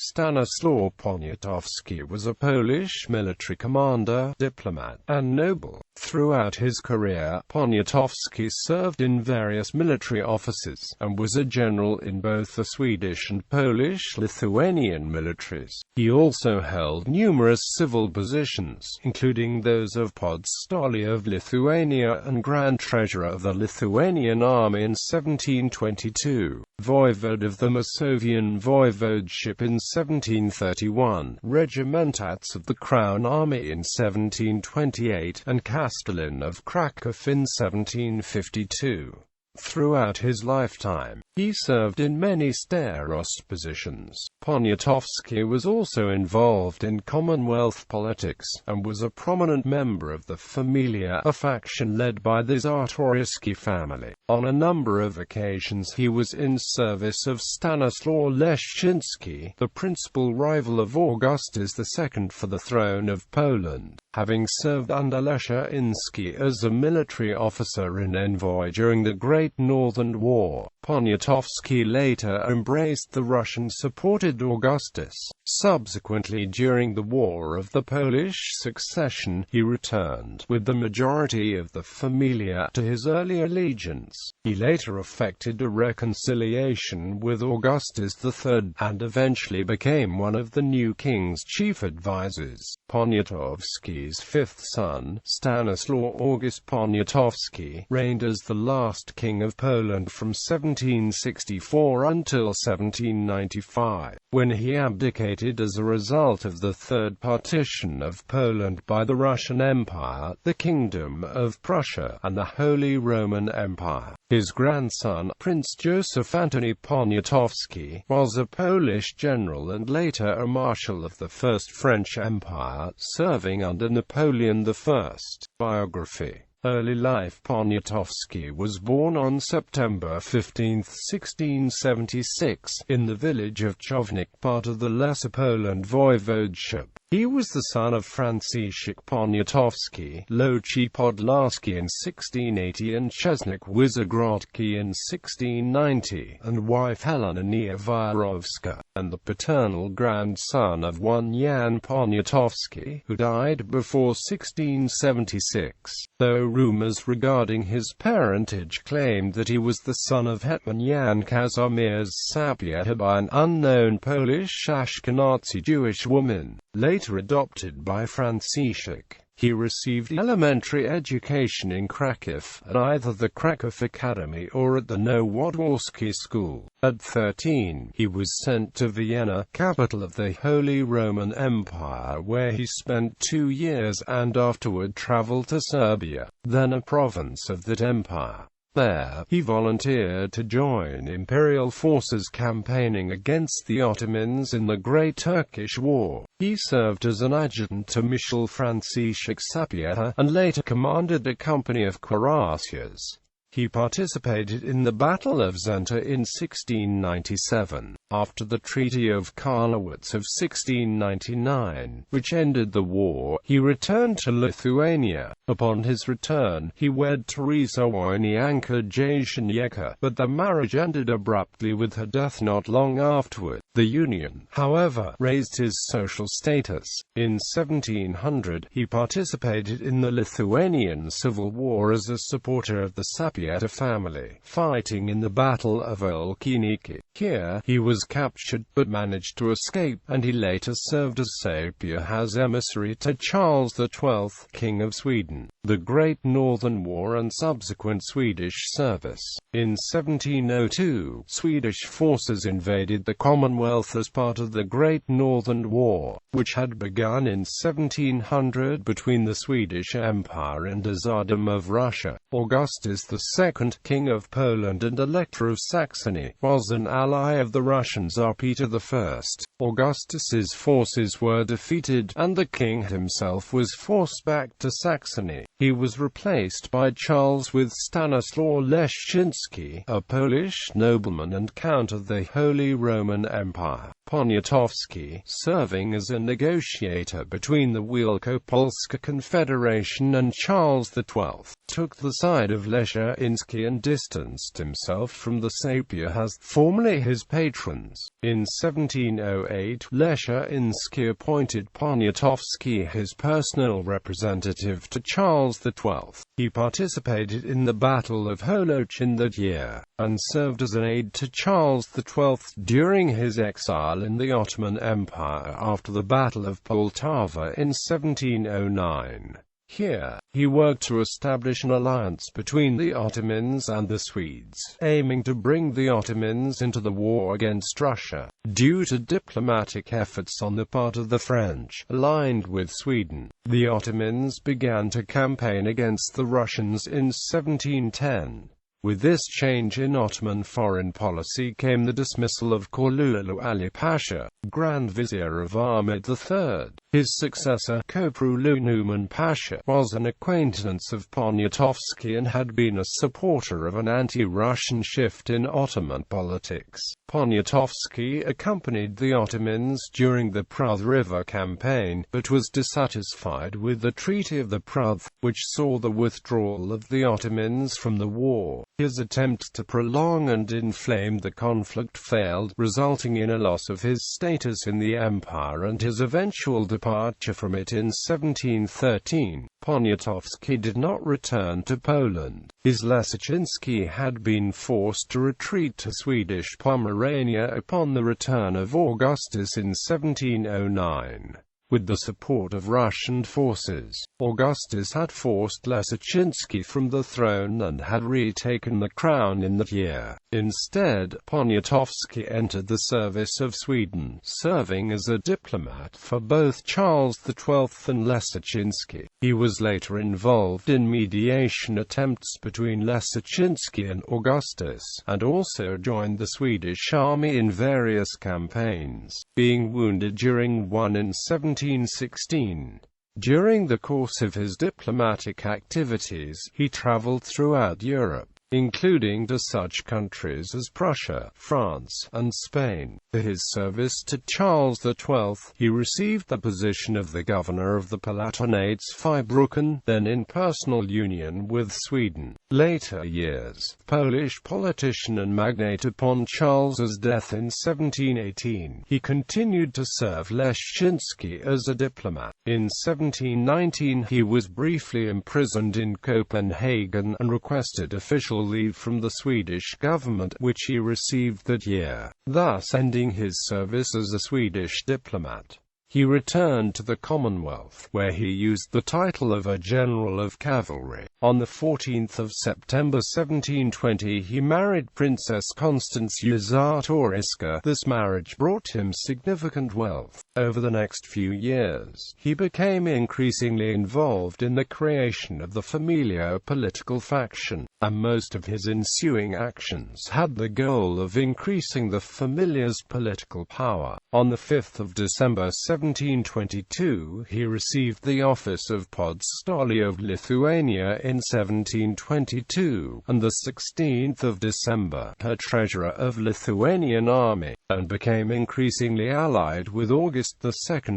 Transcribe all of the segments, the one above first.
Stanisław Poniatowski was a Polish military commander, diplomat, and noble. Throughout his career, Poniatowski served in various military offices, and was a general in both the Swedish and Polish-Lithuanian militaries. He also held numerous civil positions, including those of podstoli of Lithuania and Grand Treasurer of the Lithuanian army in 1722, voivode of the Masovian Voivodeship in 1731, regimentarz of the Crown Army in 1728, and castellan of Kraków in 1752. Throughout his lifetime, he served in many starost positions. Poniatowski was also involved in Commonwealth politics, and was a prominent member of the Familia, a faction led by the Czartoryski family. On a number of occasions he was in service of Stanisław Leszczyński, the principal rival of Augustus II for the throne of Poland, having served under Leszczyński as a military officer and envoy during the Great Northern War. Poniatowski later embraced the Russian-supported Augustus. Subsequently, during the War of the Polish Succession, he returned, with the majority of the Familia, to his early allegiance. He later effected a reconciliation with Augustus III, and eventually became one of the new king's chief advisors. Poniatowski's fifth son, Stanisław August Poniatowski, reigned as the last king of Poland from 1764 until 1795, when he abdicated as a result of the Third Partition of Poland by the Russian Empire, the Kingdom of Prussia, and the Holy Roman Empire. His grandson, Prince Joseph Antony Poniatowski, was a Polish general and later a marshal of the First French Empire, serving under Napoleon I. Biography. Early life. Poniatowski was born on September 15, 1676, in the village of Czownik, part of the Lesser Poland Voivodeship. He was the son of Franciszek Poniatowski, Loci Podlaski in 1680 and Czesnik Wyszegródzki in 1690, and wife Helena Niewiarowska, and the paternal grandson of one Jan Poniatowski, who died before 1676, though rumors regarding his parentage claimed that he was the son of Hetman Jan Kazimierz Sapieha by an unknown Polish Ashkenazi Jewish woman, later adopted by Franciszek. He received elementary education in Kraków, at either the Kraków Academy or at the Noworodki School. At 13, he was sent to Vienna, capital of the Holy Roman Empire, where he spent 2 years and afterward traveled to Serbia, then a province of that empire. There, he volunteered to join imperial forces campaigning against the Ottomans in the Great Turkish War. He served as an adjutant to Marshal Franciszek Sapieha, and later commanded a company of cuirassiers. He participated in the Battle of Zenta in 1697. After the Treaty of Karlowitz of 1699, which ended the war, he returned to Lithuania. Upon his return, he wed Teresa Wojnianka Jaśniewska, but the marriage ended abruptly with her death not long afterward. The union, however, raised his social status. In 1700, he participated in the Lithuanian Civil War as a supporter of the Sapieha family, fighting in the Battle of Olkieniki. Here, he was captured, but managed to escape, and he later served as Sapieha's emissary to Charles XII, King of Sweden, the Great Northern War and subsequent Swedish service. In 1702, Swedish forces invaded the Commonwealth as part of the Great Northern War, which had begun in 1700 between the Swedish Empire and the Tsardom of Russia. Augustus II, King of Poland and Elector of Saxony, was an ally of the Russian Tsar Peter I. Augustus's forces were defeated, and the king himself was forced back to Saxony. He was replaced by Charles with Stanisław Leszczyński, a Polish nobleman and count of the Holy Roman Empire. Poniatowski, serving as a negotiator between the Wielkopolska Confederation and Charles XII, took the side of Leszczyński and distanced himself from the Sapiehas, formerly his patrons. In 1708, Leszczyński appointed Poniatowski his personal representative to Charles XII. He participated in the Battle of Holochin that year, and served as an aide to Charles XII during his exile in the Ottoman Empire after the Battle of Poltava in 1709. Here, he worked to establish an alliance between the Ottomans and the Swedes, aiming to bring the Ottomans into the war against Russia. Due to diplomatic efforts on the part of the French, aligned with Sweden, the Ottomans began to campaign against the Russians in 1710. With this change in Ottoman foreign policy came the dismissal of Korkulu Ali Pasha, Grand Vizier of Ahmed III. His successor, Koprulu Numan Pasha, was an acquaintance of Poniatowski and had been a supporter of an anti-Russian shift in Ottoman politics. Poniatowski accompanied the Ottomans during the Pruth River campaign, but was dissatisfied with the Treaty of the Pruth, which saw the withdrawal of the Ottomans from the war. His attempt to prolong and inflame the conflict failed, resulting in a loss of his status in the empire and his eventual departure from it in 1713. Poniatowski did not return to Poland. His Leszczyński had been forced to retreat to Swedish Pomerania upon the return of Augustus in 1709. With the support of Russian forces, Augustus had forced Leszczyński from the throne and had retaken the crown in that year. Instead, Poniatowski entered the service of Sweden, serving as a diplomat for both Charles XII and Leszczyński. He was later involved in mediation attempts between Leszczyński and Augustus, and also joined the Swedish army in various campaigns, being wounded during one in 1716. During the course of his diplomatic activities, he traveled throughout Europe, including to such countries as Prussia, France, and Spain. For his service to Charles XII, he received the position of the governor of the Palatinates Zweibrücken, then in personal union with Sweden. Later years, Polish politician and magnate upon Charles's death in 1718, he continued to serve Leszczyński as a diplomat. In 1719 he was briefly imprisoned in Copenhagen and requested official leave from the Swedish government, which he received that year, thus ending his service as a Swedish diplomat. He returned to the Commonwealth, where he used the title of a general of cavalry. On the 14th of September 1720 he married Princess Constance Czartoryska. This marriage brought him significant wealth. Over the next few years, he became increasingly involved in the creation of the Familia political faction, and most of his ensuing actions had the goal of increasing the Familia's political power. On the 5th of December 1722 he received the office of podstoli of Lithuania in 1722, and the 16th of December, her treasurer of Lithuanian army, and became increasingly allied with August II.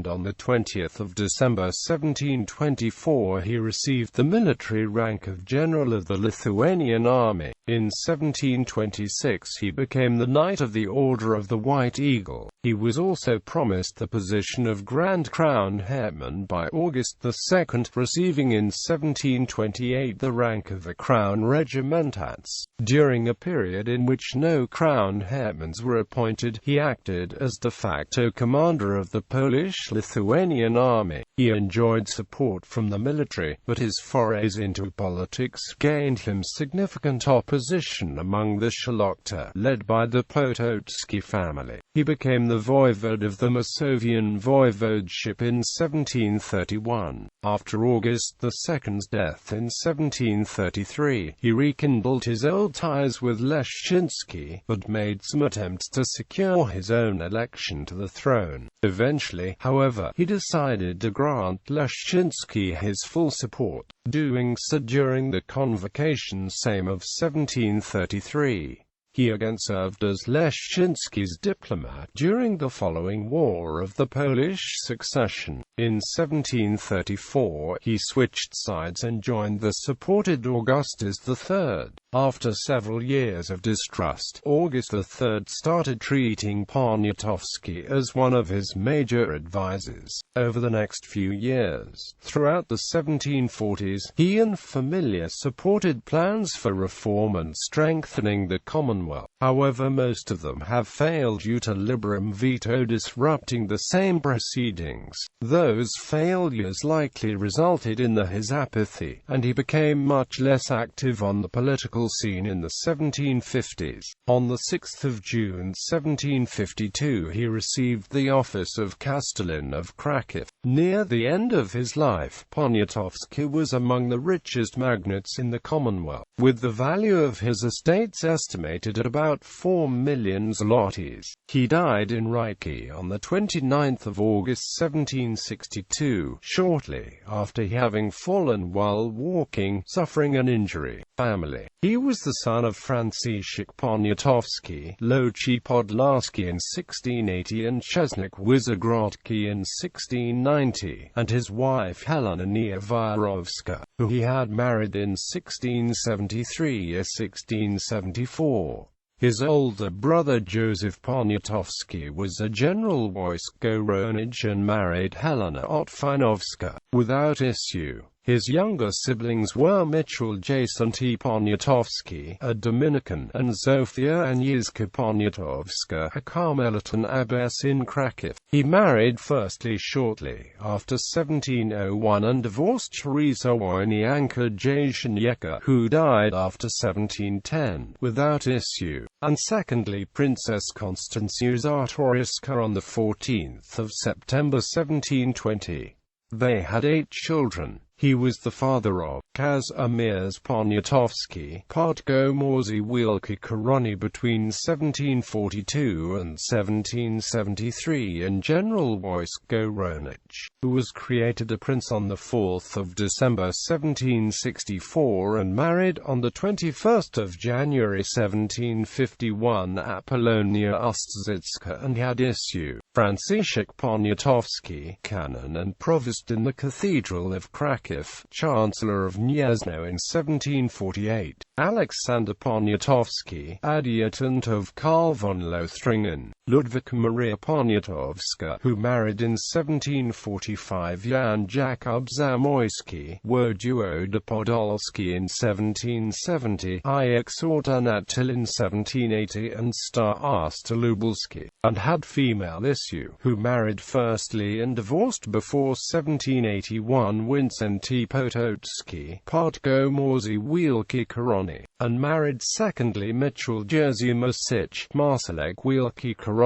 On the 20th of December 1724 he received the military rank of General of the Lithuanian army. In 1726 he became the Knight of the Order of the White Eagle. He was also promised the position of Grand Crown Hetman by August II, receiving in 1728 the rank of a Crown regimentarz. During a period in which no Crown Hetmans were appointed, he acted as de facto commander of the Polish-Lithuanian army. He enjoyed support from the military, but his forays into politics gained him significant opposition among the Szlachta, led by the Potocki family. He became the voivode of the Masovian Voivodeship in 1731. After August II's death in 1733, he rekindled his old ties with Leszczyński, but made some attempts to secure his own election to the throne. Eventually, however, he decided to grant Leszczyński his full support, doing so during the Convocation Sejm of 1733. He again served as Leszczynski's diplomat during the following War of the Polish Succession. In 1734, he switched sides and joined the supported Augustus III. After several years of distrust, August III started treating Poniatowski as one of his major advisors. Over the next few years, throughout the 1740s, he and Familia supported plans for reform and strengthening the Commonwealth. However, most of them have failed due to liberum veto disrupting the same proceedings. Those failures likely resulted in his apathy, and he became much less active on the political scene in the 1750s. On 6 June 1752 he received the office of castellan of Kraków. Near the end of his life, Poniatowski was among the richest magnates in the Commonwealth, with the value of his estates estimated at about 4 million zlotys. He died in Ryki on 29 August 1762, shortly after having fallen while walking, suffering an injury. Family. He was the son of Franciszek Poniatowski, Loci Podlaski in 1680 and Czesnek Wysogrodki in 1690, and his wife Helena Niewiarowska, who he had married in 1673–1674. His older brother Joseph Poniatowski was a general wojsko-żołnierz and married Helena Otwinowska, without issue. His younger siblings were Michał Jacinty Poniatowski, a Dominican, and Zofia Agnieszka Poniatowska, a Carmelitan abbess in Kraków. He married firstly shortly after 1701 and divorced Teresa Wojnianka Jaśniewska, who died after 1710, without issue, and secondly Princess Konstancja Czartoryska on 14 September 1720. They had 8 children. He was the father of Kazimierz Poniatowski, Podgomorze Wielkie Korony between 1742 and 1773, and General Wojsko-żołnierz, who was created a prince on 4 December 1764 and married on 21 January 1751 Apollonia Ostrzicka, and had issue. Franciszek Poniatowski, canon and provost in the Cathedral of Kraków, Chancellor of Gniezno in 1748. Alexander Poniatowski, adjutant of Karl von Lothringen. Ludwika Maria Poniatowska, who married in 1745 Jan Jakub Zamoyski, voivode Podolski in 1770, Iexordonatil in 1780 and Starost Lubelski, and had female issue, who married firstly and divorced before 1781 Wincenty Potocki, Podgomorze Wielkie Korony, and married secondly Michał Jerzymosich, Marszałek Wielkie Korony.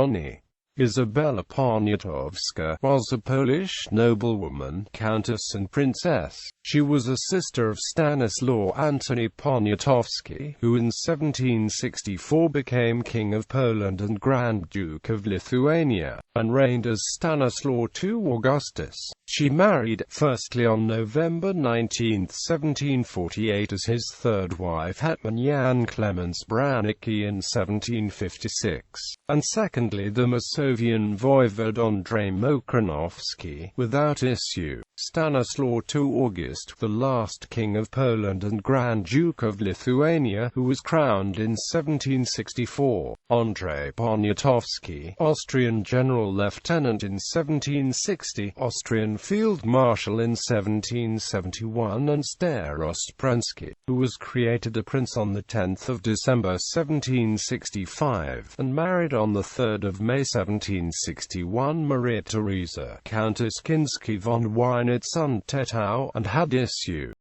Izabela Poniatowska was a Polish noblewoman, countess and princess. She was a sister of Stanisław Antoni Poniatowski, who in 1764 became King of Poland and Grand Duke of Lithuania, and reigned as Stanisław II Augustus. She married, firstly on November 19, 1748 as his third wife Hetman Jan Clemens Branicki in 1756, and secondly the Masovian Voivode Andrzej Mokranowski, without issue. Stanisław II August, the last King of Poland and Grand Duke of Lithuania, who was crowned in 1764. Andrzej Poniatowski, Austrian General Lieutenant in 1760, Austrian Field Marshal in 1771, and Starost Prensky, who was created a prince on 10 December 1765, and married on 3 May 1761 Maria Theresa, Countess Kinsky von Weinitz und Tettau, and had issue.